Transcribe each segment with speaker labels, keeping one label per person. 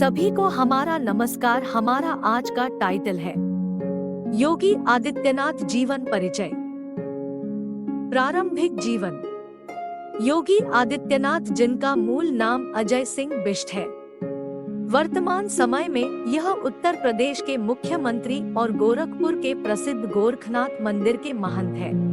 Speaker 1: सभी को हमारा नमस्कार। हमारा आज का टाइटल है योगी आदित्यनाथ जीवन परिचय। प्रारंभिक जीवन। योगी आदित्यनाथ, जिनका मूल नाम अजय सिंह बिष्ट है, वर्तमान समय में यह उत्तर प्रदेश के मुख्यमंत्री और गोरखपुर के प्रसिद्ध गोरखनाथ मंदिर के महंत है।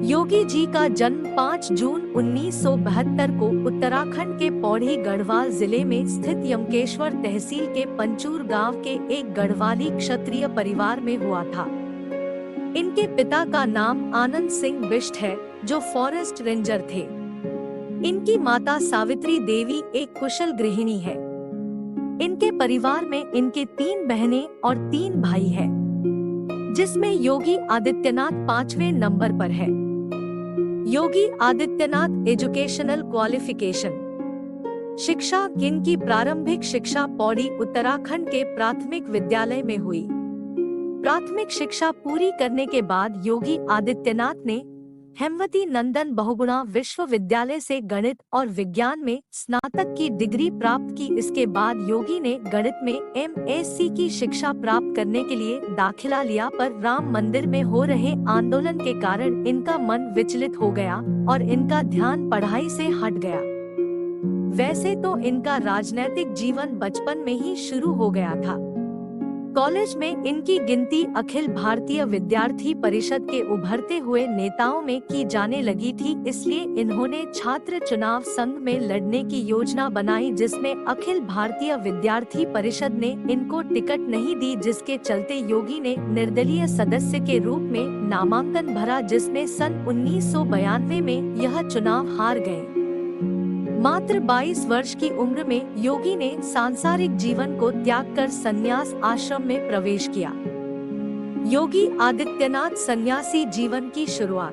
Speaker 1: योगी जी का जन्म 5 जून 1972 को उत्तराखंड के पौड़ी गढ़वाल जिले में स्थित यमकेश्वर तहसील के पंचूर गांव के एक गढ़वाली क्षत्रिय परिवार में हुआ था। इनके पिता का नाम आनंद सिंह बिष्ट है, जो फॉरेस्ट रेंजर थे। इनकी माता सावित्री देवी एक कुशल गृहिणी है। इनके परिवार में इनके 3 बहनें और 3 भाई हैं, जिसमें योगी आदित्यनाथ 5वें नंबर पर है। Yogi Adityanath educational qualification. शिक्षा। इनकी प्रारंभिक शिक्षा पौड़ी उत्तराखंड के प्राथमिक विद्यालय में हुई। प्राथमिक शिक्षा पूरी करने के बाद योगी आदित्यनाथ ने हेमवती नंदन बहुगुणा विश्वविद्यालय से गणित और विज्ञान में स्नातक की डिग्री प्राप्त की। इसके बाद योगी ने गणित में MSc की शिक्षा प्राप्त करने के लिए दाखिला लिया, पर राम मंदिर में हो रहे आंदोलन के कारण इनका मन विचलित हो गया और इनका ध्यान पढ़ाई से हट गया। वैसे तो इनका राजनैतिक जीवन बचपन में ही शुरू हो गया था। कॉलेज में इनकी गिनती अखिल भारतीय विद्यार्थी परिषद के उभरते हुए नेताओं में की जाने लगी थी, इसलिए इन्होंने छात्र चुनाव संघ में लड़ने की योजना बनाई, जिसमें अखिल भारतीय विद्यार्थी परिषद ने इनको टिकट नहीं दी, जिसके चलते योगी ने निर्दलीय सदस्य के रूप में नामांकन भरा, जिसमें सन 1992 में यह चुनाव हार गए। मात्र 22 वर्ष की उम्र में योगी ने सांसारिक जीवन को त्याग कर संन्यास आश्रम में प्रवेश किया। योगी आदित्यनाथ सन्यासी जीवन की शुरुआत।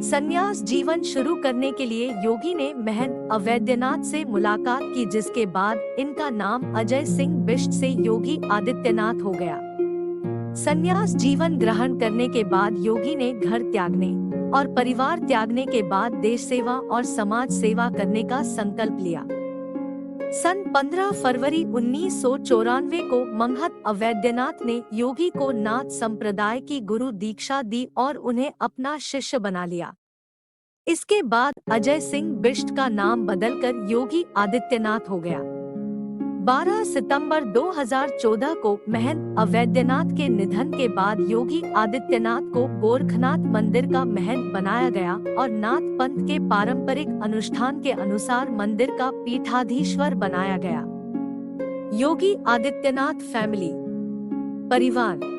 Speaker 1: संन्यास जीवन शुरू करने के लिए योगी ने महंत अवैद्यनाथ से मुलाकात की, जिसके बाद इनका नाम अजय सिंह बिष्ट से योगी आदित्यनाथ हो गया। संन्यास जीवन ग्रहण करने के बाद योगी ने घर त्यागने और परिवार त्यागने के बाद देश सेवा और समाज सेवा करने का संकल्प लिया। सन 15 फरवरी 1994 को महंत अवैद्यनाथ ने योगी को नाथ संप्रदाय की गुरु दीक्षा दी और उन्हें अपना शिष्य बना लिया। इसके बाद अजय सिंह बिष्ट का नाम बदलकर योगी आदित्यनाथ हो गया। 12 सितंबर 2014 को महंत अवैद्यनाथ के निधन के बाद योगी आदित्यनाथ को गोरखनाथ मंदिर का महंत बनाया गया और नाथ पंथ के पारंपरिक अनुष्ठान के अनुसार मंदिर का पीठाधीश्वर बनाया गया। योगी आदित्यनाथ फैमिली, परिवार।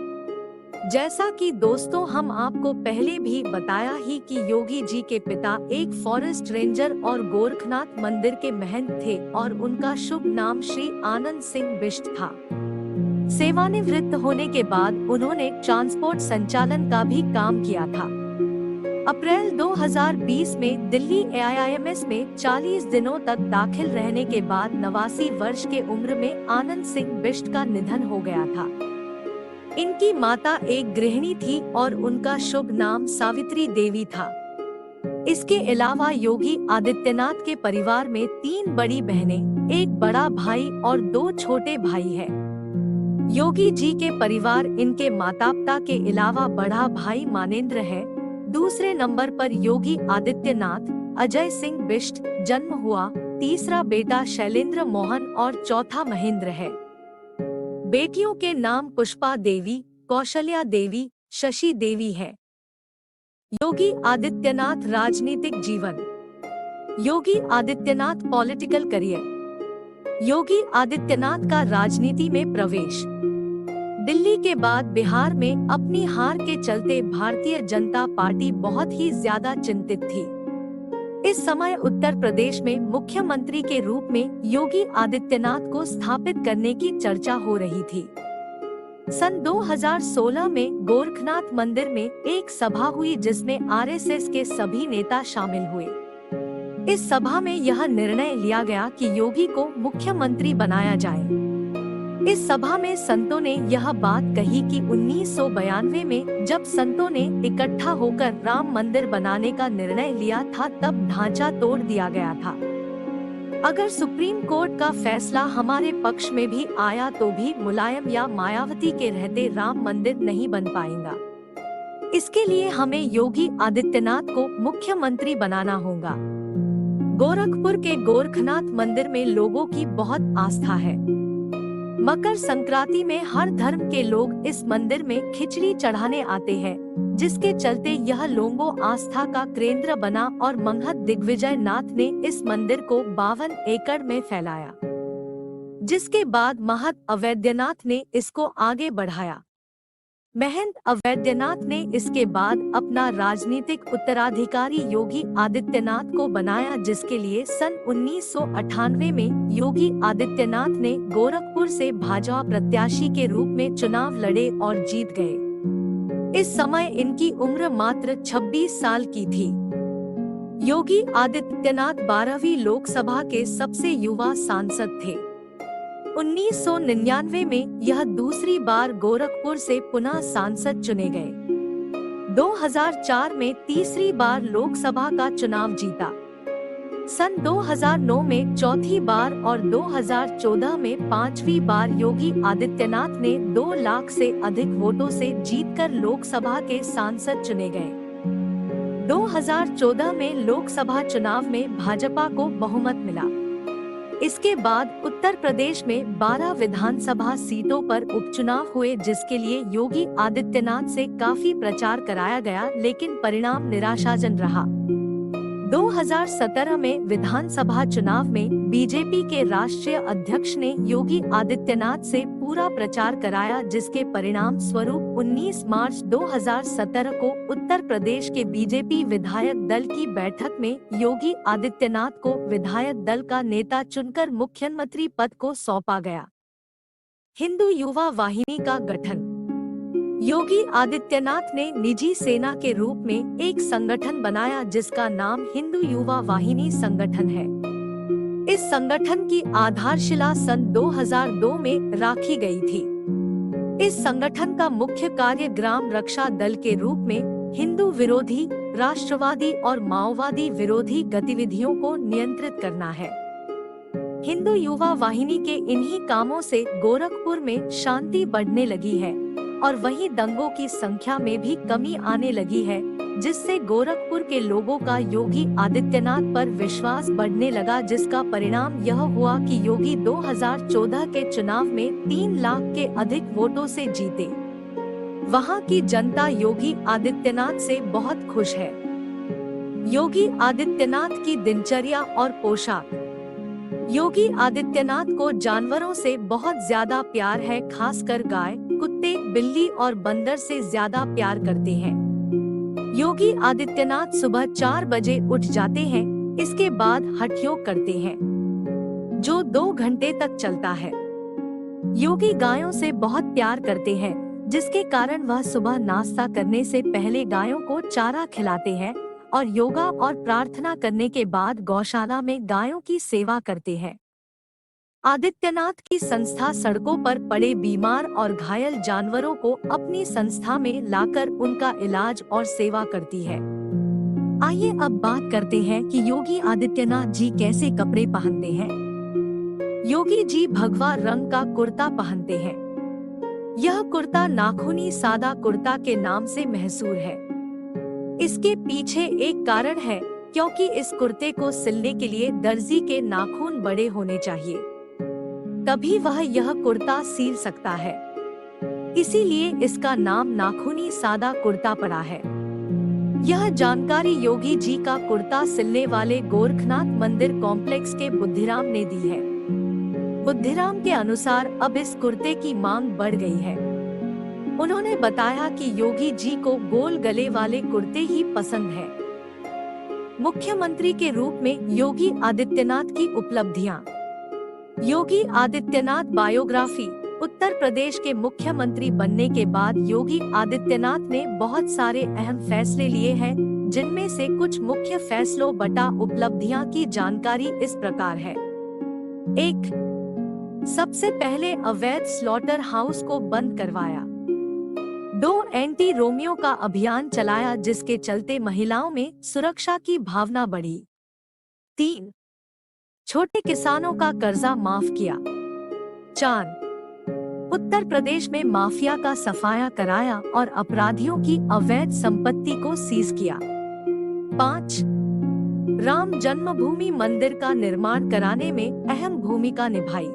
Speaker 1: जैसा कि दोस्तों हम आपको पहले भी बताया ही कि योगी जी के पिता एक फॉरेस्ट रेंजर और गोरखनाथ मंदिर के महंत थे और उनका शुभ नाम श्री आनंद सिंह बिष्ट था। सेवानिवृत्त होने के बाद उन्होंने ट्रांसपोर्ट संचालन का भी काम किया था। अप्रैल 2020 में दिल्ली AIIMS में 40 दिनों तक दाखिल रहने के बाद 89 वर्ष के उम्र में आनंद सिंह बिष्ट का निधन हो गया था। इनकी माता एक गृहिणी थी और उनका शुभ नाम सावित्री देवी था। इसके अलावा योगी आदित्यनाथ के परिवार में 3 बड़ी बहनें, एक बड़ा भाई और 2 छोटे भाई हैं। योगी जी के परिवार इनके माता पिता के अलावा बड़ा भाई मानेंद्र है, दूसरे नंबर पर योगी आदित्यनाथ, अजय सिंह बिष्ट जन्म हुआ, तीसरा बेटा शैलेंद्र मोहन और चौथा महेंद्र है। बेटियों के नाम पुष्पा देवी, कौशल्या देवी, शशि देवी है। योगी आदित्यनाथ राजनीतिक जीवन। Yogi Adityanath political career. योगी आदित्यनाथ का राजनीति में प्रवेश। दिल्ली के बाद बिहार में अपनी हार के चलते भारतीय जनता पार्टी बहुत ही ज्यादा चिंतित थी। इस समय उत्तर प्रदेश में मुख्यमंत्री के रूप में योगी आदित्यनाथ को स्थापित करने की चर्चा हो रही थी। सन 2016 में गोरखनाथ मंदिर में एक सभा हुई, जिसमें RSS के सभी नेता शामिल हुए। इस सभा में यह निर्णय लिया गया कि योगी को मुख्यमंत्री बनाया जाए। इस सभा में संतों ने यह बात कही कि 1992 में जब संतों ने इकट्ठा होकर राम मंदिर बनाने का निर्णय लिया था, तब ढांचा तोड़ दिया गया था। अगर सुप्रीम कोर्ट का फैसला हमारे पक्ष में भी आया तो भी मुलायम या मायावती के रहते राम मंदिर नहीं बन पाएगा। इसके लिए हमें योगी आदित्यनाथ को मुख्यमंत्री बनाना होगा। गोरखपुर के गोरखनाथ मंदिर में लोगों की बहुत आस्था है। मकर संक्रांति में हर धर्म के लोग इस मंदिर में खिचड़ी चढ़ाने आते हैं, जिसके चलते यह लोगों आस्था का केंद्र बना और महंत दिग्विजय नाथ ने इस मंदिर को 52 एकड़ में फैलाया, जिसके बाद महंत अवैधनाथ ने इसको आगे बढ़ाया। महंत अवैधनाथ ने इसके बाद अपना राजनीतिक उत्तराधिकारी योगी आदित्यनाथ को बनाया, जिसके लिए सन 1998 में योगी आदित्यनाथ ने गोरखपुर से भाजपा प्रत्याशी के रूप में चुनाव लड़े और जीत गए। इस समय इनकी उम्र मात्र 26 साल की थी। योगी आदित्यनाथ 12वीं लोकसभा के सबसे युवा सांसद थे। 1999 में यह दूसरी बार गोरखपुर से पुनः सांसद चुने गए। 2004 में तीसरी बार लोकसभा का चुनाव जीता। सन 2009 में चौथी बार और 2014 में पांचवी बार योगी आदित्यनाथ ने 2 लाख से अधिक वोटों से जीतकर लोकसभा के सांसद चुने गए। 2014 में लोकसभा चुनाव में भाजपा को बहुमत मिला। इसके बाद उत्तर प्रदेश में 12 विधानसभा सीटों पर उपचुनाव हुए, जिसके लिए योगी आदित्यनाथ से काफी प्रचार कराया गया, लेकिन परिणाम निराशाजनक रहा। 2017 में विधानसभा चुनाव में बीजेपी के राष्ट्रीय अध्यक्ष ने योगी आदित्यनाथ से पूरा प्रचार कराया, जिसके परिणाम स्वरूप 19 मार्च 2017 को उत्तर प्रदेश के बीजेपी विधायक दल की बैठक में योगी आदित्यनाथ को विधायक दल का नेता चुनकर मुख्यमंत्री पद को सौंपा गया। हिंदू युवा वाहिनी का गठन। योगी आदित्यनाथ ने निजी सेना के रूप में एक संगठन बनाया, जिसका नाम हिंदू युवा वाहिनी संगठन है। इस संगठन की आधारशिला सन 2002 में रखी गई थी। इस संगठन का मुख्य कार्य ग्राम रक्षा दल के रूप में हिंदू विरोधी, राष्ट्रवादी और माओवादी विरोधी गतिविधियों को नियंत्रित करना है। हिंदू युवा वाहिनी के इन्हीं कामों से गोरखपुर में शांति बढ़ने लगी है और वहीं दंगों की संख्या में भी कमी आने लगी है, जिससे गोरखपुर के लोगों का योगी आदित्यनाथ पर विश्वास बढ़ने लगा, जिसका परिणाम यह हुआ कि योगी 2014 के चुनाव में 3 लाख के अधिक वोटों से जीते। वहां की जनता योगी आदित्यनाथ से बहुत खुश है। योगी आदित्यनाथ की दिनचर्या और पोशाक। योगी आदित्यनाथ को जानवरों से बहुत ज्यादा प्यार है, खासकर गाय, कुत्ते, बिल्ली और बंदर से ज्यादा प्यार करते हैं। योगी आदित्यनाथ सुबह 4 बजे उठ जाते हैं। इसके बाद हठ योग करते हैं, जो 2 घंटे तक चलता है। योगी गायों से बहुत प्यार करते हैं, जिसके कारण वह सुबह नाश्ता करने से पहले गायों को चारा खिलाते हैं और योगा और प्रार्थना करने के बाद गौशाला में गायों की सेवा करते हैं। आदित्यनाथ की संस्था सड़कों पर पड़े बीमार और घायल जानवरों को अपनी संस्था में लाकर उनका इलाज और सेवा करती है। आइए अब बात करते हैं कि योगी आदित्यनाथ जी कैसे कपड़े पहनते हैं। योगी जी भगवा रंग का कुर्ता पहनते हैं। यह कुर्ता नाखूनी सादा कुर्ता के नाम से मशहूर है। इसके पीछे एक कारण है, क्योंकि इस कुर्ते को सिलने के लिए दर्जी के नाखून बड़े होने चाहिए, तभी वह यह कुर्ता सिल सकता है। इसीलिए इसका नाम नाखूनी सादा कुर्ता पड़ा है। यह जानकारी योगी जी का कुर्ता सिलने वाले गोरखनाथ मंदिर कॉम्प्लेक्स के बुद्धिराम ने दी है। बुद्धिराम के अनुसार अब इस कुर्ते की मांग बढ़ गई है। उन्होंने बताया कि योगी जी को गोल गले वाले कुर्ते ही पसंद है। मुख्यमंत्री के रूप में योगी आदित्यनाथ की उपलब्धियां। योगी आदित्यनाथ बायोग्राफी। उत्तर प्रदेश के मुख्यमंत्री बनने के बाद योगी आदित्यनाथ ने बहुत सारे अहम फैसले लिए हैं, जिनमें से कुछ मुख्य फैसलों बटा उपलब्धियां की जानकारी इस प्रकार है। 1. सबसे पहले अवैध स्लॉटर हाउस को बंद करवाया। 2. एंटी रोमियो का अभियान चलाया, जिसके चलते महिलाओं में सुरक्षा की भावना बढ़ी। 3. छोटे किसानों का कर्जा माफ किया। 4. उत्तर प्रदेश में माफिया का सफाया कराया और अपराधियों की अवैध संपत्ति को सीज किया। 5. राम जन्मभूमि मंदिर का निर्माण कराने में अहम भूमिका निभाई।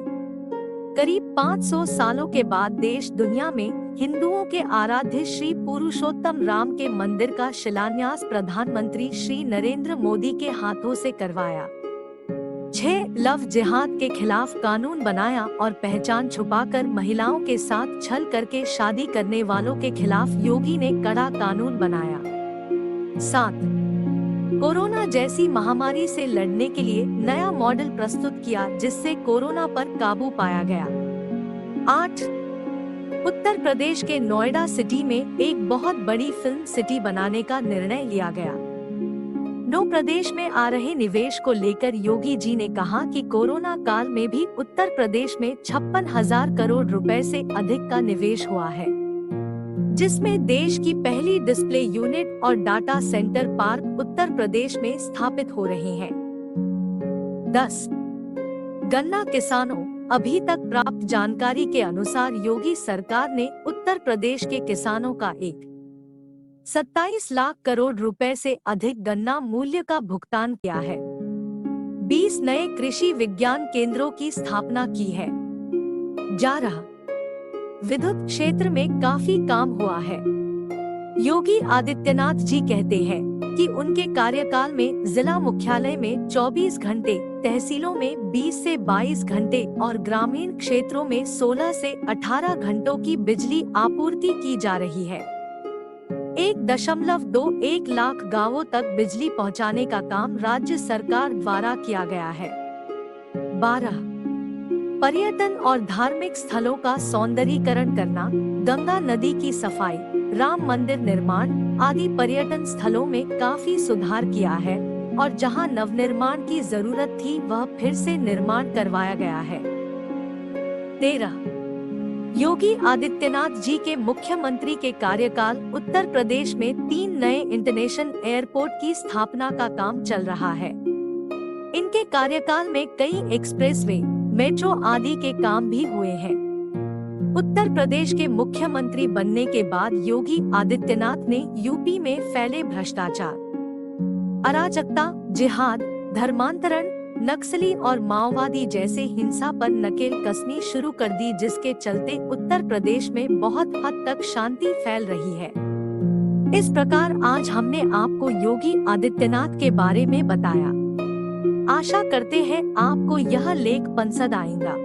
Speaker 1: करीब 500 सालों के बाद देश दुनिया में हिंदुओं के आराध्य श्री पुरुषोत्तम राम के मंदिर का शिलान्यास प्रधानमंत्री श्री नरेंद्र मोदी के हाथों से करवाया। 6. लव जिहाद के खिलाफ कानून बनाया और पहचान छुपाकर महिलाओं के साथ छल करके शादी करने वालों के खिलाफ योगी ने कड़ा कानून बनाया। 7. कोरोना जैसी महामारी से लड़ने के लिए नया मॉडल प्रस्तुत किया जिससे कोरोना पर काबू पाया गया। 8. उत्तर प्रदेश के नोएडा सिटी में एक बहुत बड़ी फिल्म सिटी बनाने का निर्णय लिया गया। 9. प्रदेश में आ रहे निवेश को लेकर योगी जी ने कहा कि कोरोना काल में भी उत्तर प्रदेश में 56,000 करोड़ रुपए से अधिक का निवेश हुआ है, जिसमें देश की पहली डिस्प्ले यूनिट और data centre park Uttar Pradesh में स्थापित हो रहे हैं। 10. गन्ना किसानों, अभी तक प्राप्त जानकारी के अनुसार योगी सरकार ने उत्तर प्रदेश के किसानों का 27 लाख करोड़ रुपए से अधिक गन्ना मूल्य का भुगतान किया है। 20 नए कृषि विज्ञान केंद्रों की स्थापना की है। 11. विद्युत क्षेत्र में काफी काम हुआ है। योगी आदित्यनाथ जी कहते हैं कि उनके कार्यकाल में जिला मुख्यालय में 24 घंटे, तहसीलों में 20 से 22 घंटे और ग्रामीण क्षेत्रों में 16 से 18 घंटों की बिजली आपूर्ति की जा रही है। 1.21 लाख गांवों तक बिजली पहुंचाने का काम राज्य सरकार द्वारा किया गया है। 12. पर्यटन और धार्मिक स्थलों का सौंदर्यीकरण करना, गंगा नदी की सफाई, राम मंदिर निर्माण आदि पर्यटन स्थलों में काफी सुधार किया है और जहां नवनिर्माण की जरूरत थी वह फिर से निर्माण करवाया गया है। 13. योगी आदित्यनाथ जी के मुख्यमंत्री के कार्यकाल उत्तर प्रदेश में 3 नए इंटरनेशनल एयरपोर्ट की स्थापना का काम चल रहा है। इनके कार्यकाल में कई एक्सप्रेसवे, मेट्रो आदि के काम भी हुए हैं। उत्तर प्रदेश के मुख्यमंत्री बनने के बाद योगी आदित्यनाथ ने यूपी में फैले भ्रष्टाचार, अराजकता, जिहाद, धर्मांतरण, नक्सली और माओवादी जैसे हिंसा पर नकेल कसनी शुरू कर दी, जिसके चलते उत्तर प्रदेश में बहुत हद तक शांति फैल रही है। इस प्रकार आज हमने आपको योगी आदित्यनाथ के बारे में बताया। आशा करते हैं आपको यह लेख पसंद आएगा।